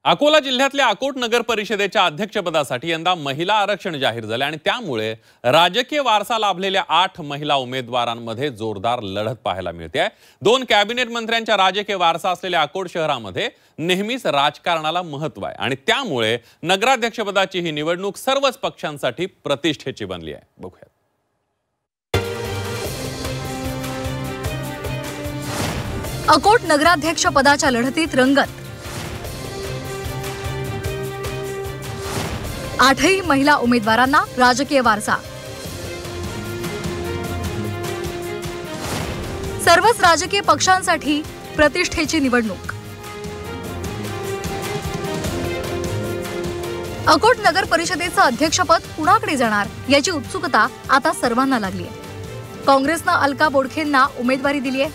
अकोला जिल्ह्यातल्या अकोट नगर परिषदेच्या अध्यक्षपदासाठी यंदा महिला आरक्षण जाहीर झाले आणि त्यामुळे राजकीय वारसा लाभलेल्या 8 महिला उमेदवारांमध्ये जोरदार लढत पाहायला मिळते। 2 कॅबिनेट मंत्र्यांच्या राजकीय वारसा असलेल्या अकोट शहरामध्ये नेहमीच राजकारणाला महत्त्व आहे आणि त्यामुळे नगराध्यक्षपदाची ही निवडणूक सर्वच पक्षांसाठी प्रतिष्ठेची बनली आहे। बघूया। अकोट नगराध्यक्षपदाच्या लढतीत रंगत 8ही महिला उमेदवारांना राजकीय वारसा। सर्वच राजकीय पक्षांसाठी प्रतिष्ठेची निवडणूक। अकोट नगर परिषदेचं अध्यक्षपद कुणाकडे जाणार याची उत्सुकता आता सर्वांना लागली आहे। काँग्रेसनं अलका बोडखेंना उमेदवारी दिली आहे।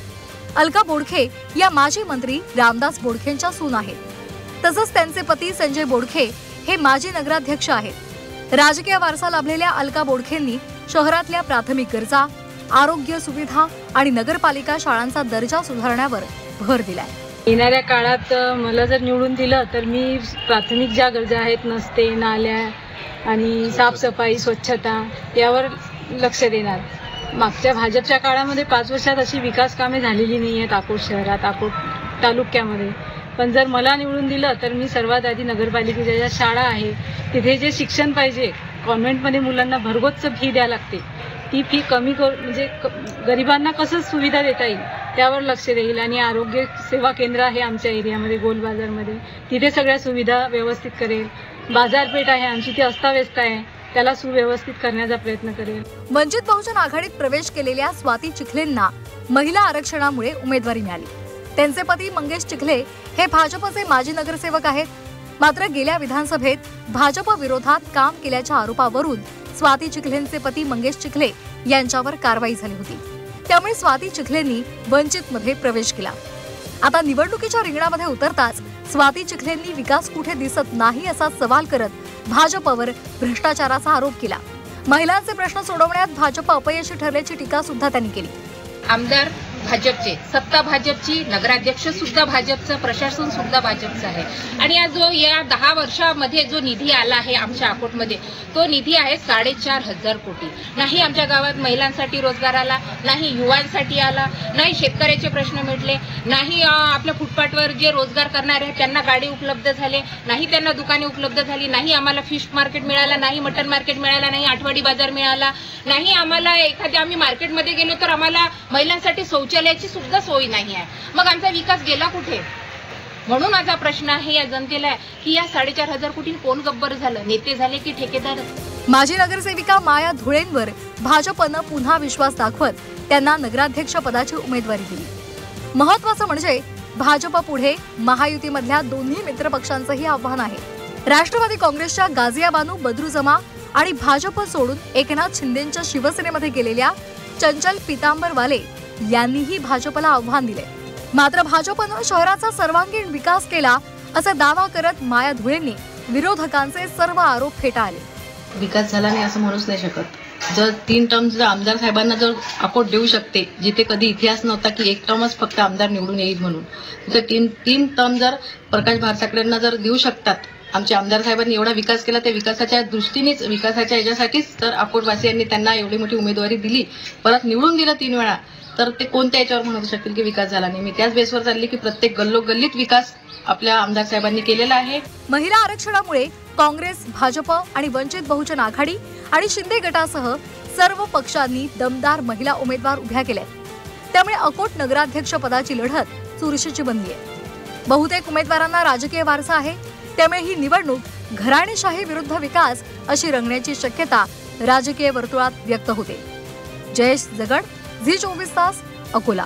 अलका बोडखे या माजी मंत्री रामदास बोडखेंच्या सून आहेत। तसंच त्यांचे पती संजय बोडखे हे माजी नगराध्यक्ष आहेत। राजकीय वारसा लाभलेल्या अलका बोडखेंनी शहरातल्या प्राथमिक गरजा, आरोग्य सुविधा आणि नगरपालिका शाळांचा दर्जा सुधारण्यावर भर दिलाय। येणाऱ्या काळात मला जर निवडून दिलं तर मी प्राथमिक ज्या गरजा आहेत, नसते, नाल्या आणि साफसफाई, स्वच्छता यावर लक्ष देणार। मागच्या भाजपच्या काळामध्ये 5 वर्षात अशी विकास कामे झालेली नाही आहेत अकोट शहरात, अकोट तालुक्यामध्ये। पण जर मला निवडून दिलं तर मी सर्वात आधी नगरपालिकेच्या ज्या शाळा आहे तिथे जे शिक्षण पाहिजे, कॉन्व्हेंटमध्ये मुलांना भरगोच फी द्यावी लागते, ती फी कमी म्हणजे गरिबांना कसं सुविधा देता येईल त्यावर लक्ष देईल। आणि आरोग्य सेवा केंद्र आहे आमच्या एरियामध्ये गोल बाजारमध्ये, तिथे सगळ्या सुविधा व्यवस्थित करेल। बाजारपेठ आहे आमची, ती अस्ताव्यस्त आहे, त्याला सुव्यवस्थित करण्याचा प्रयत्न करेल। वंचित बहुजन आघाडीत प्रवेश केलेल्या स्वाती चिखलेंना महिला आरक्षणामुळे उमेदवारी मिळाली। त्यांचे पती मंगेश चिखले हे भाजपचे माजी नगरसेवक आहेत। मात्र गेल्या विधानसभेत भाजप विरोधात काम केल्याच्या आरोपावरून स्वाती चिखलेंचे पती मंगेश चिखले यांच्यावर कारवाई झाली होती। त्यामुळे स्वाती चिखलेंनी वंचितमध्ये प्रवेश केला। आता निवडणुकीच्या रिंगणामध्ये उतरताच स्वाती चिखलेंनी विकास कुठे दिसत नाही असा सवाल करत भाजपवर भ्रष्टाचाराचा आरोप केला। महिलांचे प्रश्न सोडवण्यात भाजप अपयशी ठरल्याची टीका सुद्धा त्यांनी केली। आमदार भाजपचे, सत्ता भाजपची, नगराध्यक्ष सुद्धा भाजपचं, प्रशासन सुद्धा भाजपचं आहे। आणि जो या 10 वर्षामध्ये जो निधी आला आहे आमच्या अकोटमध्ये, तो निधी आहे 4,500 कोटी। नाही आमच्या गावात महिलांसाठी रोजगार आला, नाही युवांसाठी आला, नाही शेतकऱ्याचे प्रश्न मिटले, नाही आपल्या फुटपाथवर जे रोजगार करणारे आहेत त्यांना गाडी उपलब्ध झाले, नाही त्यांना दुकाने उपलब्ध झाली, नाही आम्हाला फिश मार्केट मिळाला, नाही मटन मार्केट मिळाला, नाही आठवडी बाजार मिळाला, नाही आम्हाला एखाद्या आम्ही मार्केटमध्ये गेलो तर आम्हाला महिलांसाठी शौचालयाची सुद्धा सोय नाही आहे। मग आमचा विकास गेला कुठे? म्हणून माझा प्रश्न आहे या जनतेला की या 4,500 कोटी कोण गब्बर झालं, नेते झाले की ठेकेदार? माजी नगरसेविका माया धुळेंवर भाजपनं पुन्हा विश्वास दाखवत त्यांना नगराध्यक्ष पदाची उमेदवारी दिली। महत्त्वाचं म्हणजे भाजप पुढे महायुतीमधल्या दोन्ही मित्रपक्षांचंही आव्हान आहे। राष्ट्रवादी काँग्रेसच्या गाझिया बानू बद्रुजमा आणि भाजप सोडून एकनाथ शिंदेंच्या शिवसेनेमध्ये गेलेल्या चंचल पितांबरवाले यांनीही भाजपला आव्हान दिले। मात्र भाजपनं शहराचा सर्वांगीण विकास केला असा दावा करत माया धुळेंनी विरोधकांचे सर्व आरोप फेटाळले। विकास झाला नाही असं म्हणूच नाही शकत। जर 3 टर्म जर आमदार साहेबांना जर अकोट देऊ शकते, जिथे कधी इतिहास नव्हता की 1 टर्मच फक्त आमदार निवडून येईल म्हणून, तर 3 टर्म जर प्रकाश भारसाकरेंना जर देऊ शकतात, आमचे आमदार साहेबांनी एवढा विकास केला, त्या विकासाच्या दृष्टीनेच, विकासाच्या याच्यासाठीच तर अकोटवासियांनी त्यांना एवढी मोठी उमेदवारी दिली, परत निवडून दिलं 3 वेळा, तर ते कोणत्या याच्यावर म्हणू शकतील की विकास झाला नाही? मी त्याच बेसवर चालली की प्रत्येक गल्लोगल्लीत विकास आपल्या आमदार साहेबांनी केलेला आहे। महिला आरक्षणामुळे काँग्रेस, भाजप आणि वंचित बहुजन आघाडी आणि शिंदे गटासह सर्व पक्षांनी दमदार महिला उमेदवार उभ्या केल्या। त्यामुळे अकोट नगराध्यक्ष पदाची लढत चुरशीची बनली आहे। बहुतेक उमेदवारांना राजकीय वारसा आहे, त्यामुळे ही निवडणूक घराणेशाही विरुद्ध विकास अशी रंगण्याची शक्यता राजकीय वर्तुळात व्यक्त होते। जयेश जगड, झी 24 तास, अकोला।